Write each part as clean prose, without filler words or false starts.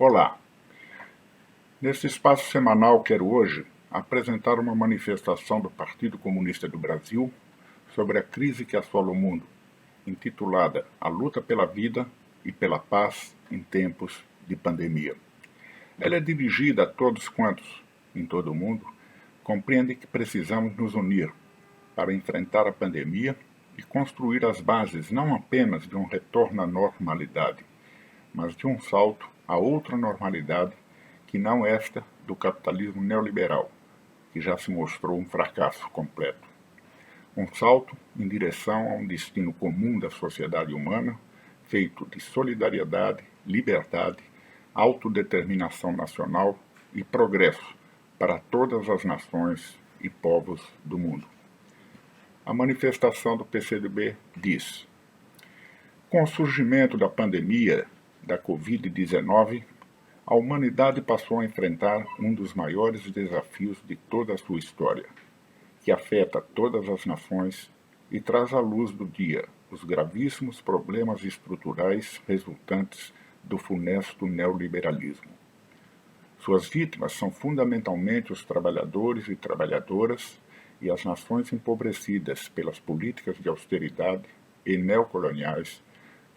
Olá! Neste espaço semanal quero hoje apresentar uma manifestação do Partido Comunista do Brasil sobre a crise que assola o mundo, intitulada A Luta pela Vida e pela Paz em Tempos de Pandemia. Ela é dirigida a todos quantos, em todo o mundo, compreendem que precisamos nos unir para enfrentar a pandemia e construir as bases não apenas de um retorno à normalidade, mas de um salto a outra normalidade que não esta do capitalismo neoliberal, que já se mostrou um fracasso completo. Um salto em direção a um destino comum da sociedade humana, feito de solidariedade, liberdade, autodeterminação nacional e progresso para todas as nações e povos do mundo. A manifestação do PCdoB diz: com o surgimento da pandemia da Covid-19, a humanidade passou a enfrentar um dos maiores desafios de toda a sua história, que afeta todas as nações e traz à luz do dia os gravíssimos problemas estruturais resultantes do funesto neoliberalismo. Suas vítimas são fundamentalmente os trabalhadores e trabalhadoras e as nações empobrecidas pelas políticas de austeridade e neocoloniais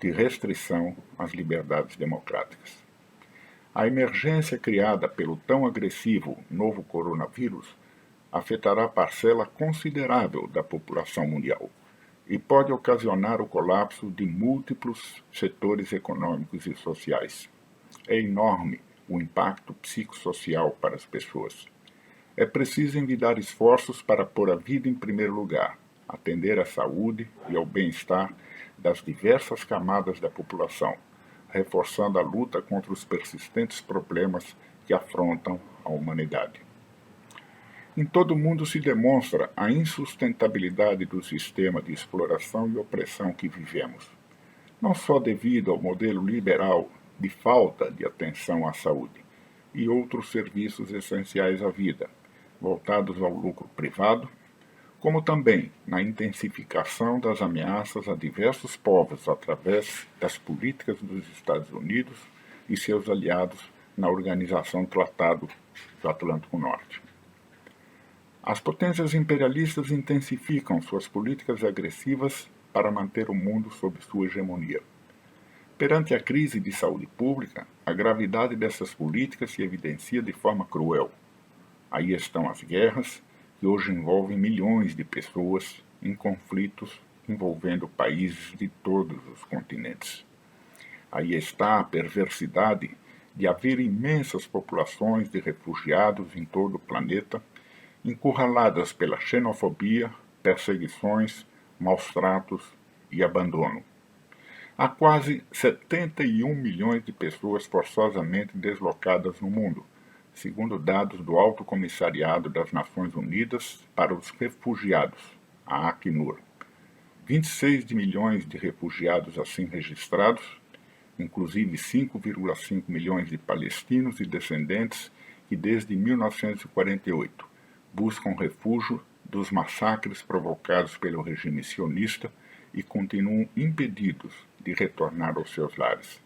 de restrição às liberdades democráticas. A emergência criada pelo tão agressivo novo coronavírus afetará parcela considerável da população mundial e pode ocasionar o colapso de múltiplos setores econômicos e sociais. É enorme o impacto psicossocial para as pessoas. É preciso envidar esforços para pôr a vida em primeiro lugar, atender à saúde e ao bem-estar das diversas camadas da população, reforçando a luta contra os persistentes problemas que afrontam a humanidade. Em todo o mundo se demonstra a insustentabilidade do sistema de exploração e opressão que vivemos, não só devido ao modelo liberal de falta de atenção à saúde e outros serviços essenciais à vida, voltados ao lucro privado, como também na intensificação das ameaças a diversos povos através das políticas dos Estados Unidos e seus aliados na Organização Tratado do Atlântico Norte. As potências imperialistas intensificam suas políticas agressivas para manter o mundo sob sua hegemonia. Perante a crise de saúde pública, a gravidade dessas políticas se evidencia de forma cruel. Aí estão as guerras, que hoje envolvem milhões de pessoas em conflitos envolvendo países de todos os continentes. Aí está a perversidade de haver imensas populações de refugiados em todo o planeta, encurraladas pela xenofobia, perseguições, maus-tratos e abandono. Há quase 71 milhões de pessoas forçosamente deslocadas no mundo, segundo dados do Alto Comissariado das Nações Unidas para os Refugiados, a Acnur. 26 milhões de refugiados assim registrados, inclusive 5,5 milhões de palestinos e descendentes que desde 1948 buscam refúgio dos massacres provocados pelo regime sionista e continuam impedidos de retornar aos seus lares.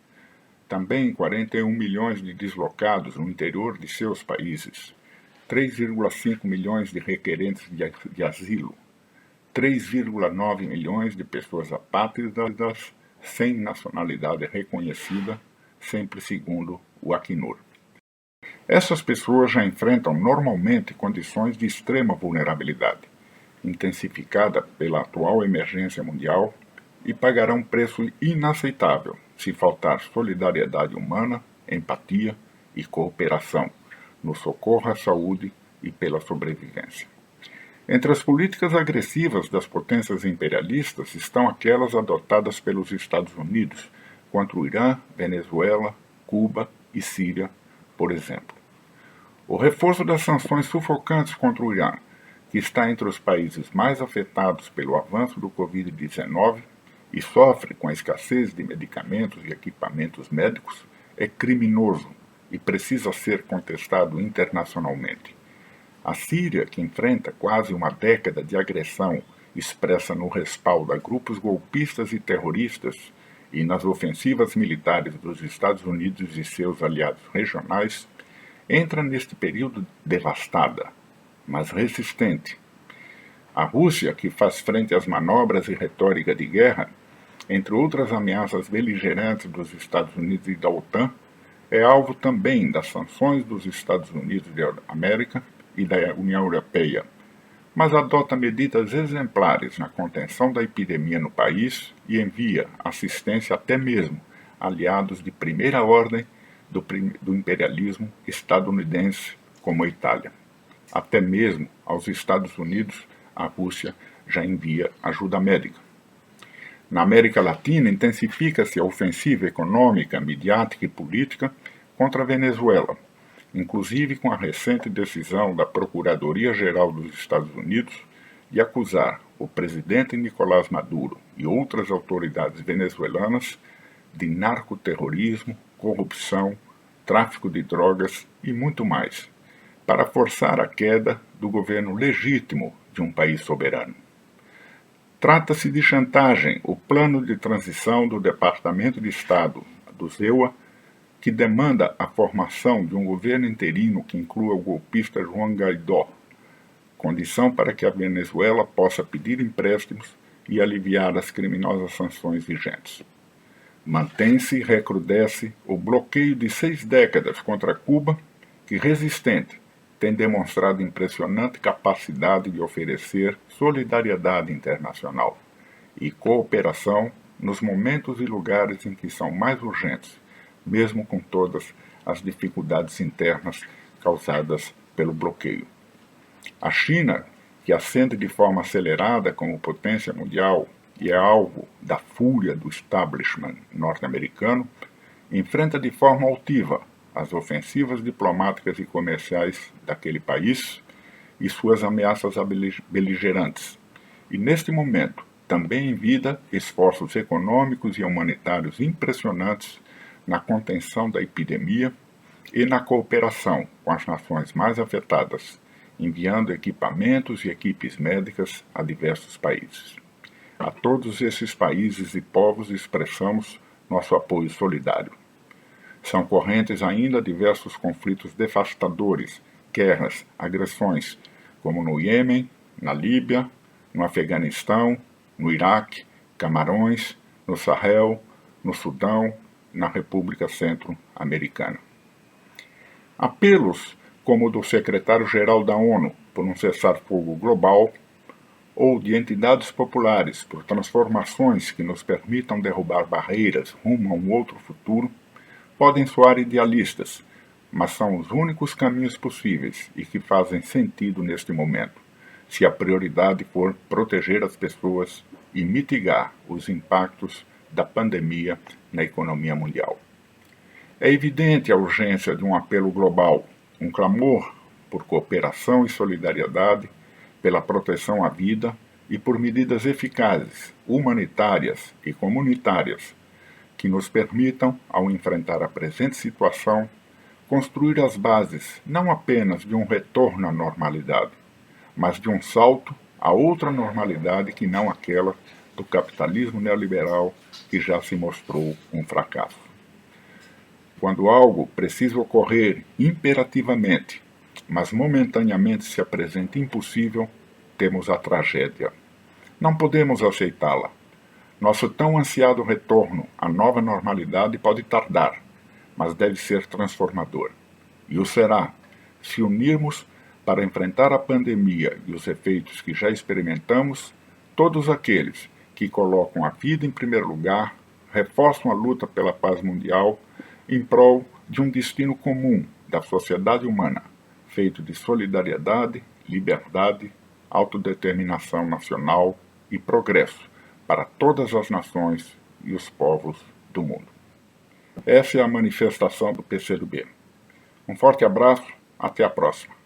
Também 41 milhões de deslocados no interior de seus países, 3,5 milhões de requerentes de asilo, 3,9 milhões de pessoas apátridas sem nacionalidade reconhecida, sempre segundo o Acnur. Essas pessoas já enfrentam normalmente condições de extrema vulnerabilidade, intensificada pela atual emergência mundial, e pagarão um preço inaceitável se faltar solidariedade humana, empatia e cooperação no socorro à saúde e pela sobrevivência. Entre as políticas agressivas das potências imperialistas estão aquelas adotadas pelos Estados Unidos contra o Irã, Venezuela, Cuba e Síria, por exemplo. O reforço das sanções sufocantes contra o Irã, que está entre os países mais afetados pelo avanço do Covid-19 e sofre com a escassez de medicamentos e equipamentos médicos, é criminoso e precisa ser contestado internacionalmente. A Síria, que enfrenta quase uma década de agressão expressa no respaldo a grupos golpistas e terroristas, e nas ofensivas militares dos Estados Unidos e seus aliados regionais, entra neste período devastada, mas resistente. A Rússia, que faz frente às manobras e retórica de guerra, entre outras ameaças beligerantes dos Estados Unidos e da OTAN, é alvo também das sanções dos Estados Unidos da América e da União Europeia, mas adota medidas exemplares na contenção da epidemia no país e envia assistência até mesmo a aliados de primeira ordem do imperialismo estadunidense, como a Itália. Até mesmo aos Estados Unidos, a Rússia já envia ajuda médica. Na América Latina, intensifica-se a ofensiva econômica, midiática e política contra a Venezuela, inclusive com a recente decisão da Procuradoria-Geral dos Estados Unidos de acusar o presidente Nicolás Maduro e outras autoridades venezuelanas de narcoterrorismo, corrupção, tráfico de drogas e muito mais, para forçar a queda do governo legítimo de um país soberano. Trata-se de chantagem, o plano de transição do Departamento de Estado, do ZEUA, que demanda a formação de um governo interino que inclua o golpista Juan Guaidó, condição para que a Venezuela possa pedir empréstimos e aliviar as criminosas sanções vigentes. Mantém-se e recrudesce o bloqueio de 6 décadas contra Cuba, que, resistente, tem demonstrado impressionante capacidade de oferecer solidariedade internacional e cooperação nos momentos e lugares em que são mais urgentes, mesmo com todas as dificuldades internas causadas pelo bloqueio. A China, que ascende de forma acelerada como potência mundial e é alvo da fúria do establishment norte-americano, enfrenta de forma altiva as ofensivas diplomáticas e comerciais daquele país e suas ameaças beligerantes. E neste momento, também envia esforços econômicos e humanitários impressionantes na contenção da epidemia e na cooperação com as nações mais afetadas, enviando equipamentos e equipes médicas a diversos países. A todos esses países e povos expressamos nosso apoio solidário. São correntes ainda diversos conflitos devastadores, guerras, agressões, como no Iêmen, na Líbia, no Afeganistão, no Iraque, Camarões, no Sahel, no Sudão, na República Centro-Americana. Apelos como o do secretário-geral da ONU por um cessar-fogo global ou de entidades populares por transformações que nos permitam derrubar barreiras rumo a um outro futuro, podem soar idealistas, mas são os únicos caminhos possíveis e que fazem sentido neste momento, se a prioridade for proteger as pessoas e mitigar os impactos da pandemia na economia mundial. É evidente a urgência de um apelo global, um clamor por cooperação e solidariedade, pela proteção à vida e por medidas eficazes, humanitárias e comunitárias que nos permitam, ao enfrentar a presente situação, construir as bases não apenas de um retorno à normalidade, mas de um salto a outra normalidade que não aquela do capitalismo neoliberal que já se mostrou um fracasso. Quando algo precisa ocorrer imperativamente, mas momentaneamente se apresenta impossível, temos a tragédia. Não podemos aceitá-la. Nosso tão ansiado retorno à nova normalidade pode tardar, mas deve ser transformador. E o será, se unirmos para enfrentar a pandemia e os efeitos que já experimentamos, todos aqueles que colocam a vida em primeiro lugar, reforçam a luta pela paz mundial em prol de um destino comum da sociedade humana, feito de solidariedade, liberdade, autodeterminação nacional e progresso para todas as nações e os povos do mundo. Essa é a manifestação do PCdoB. Um forte abraço, até a próxima.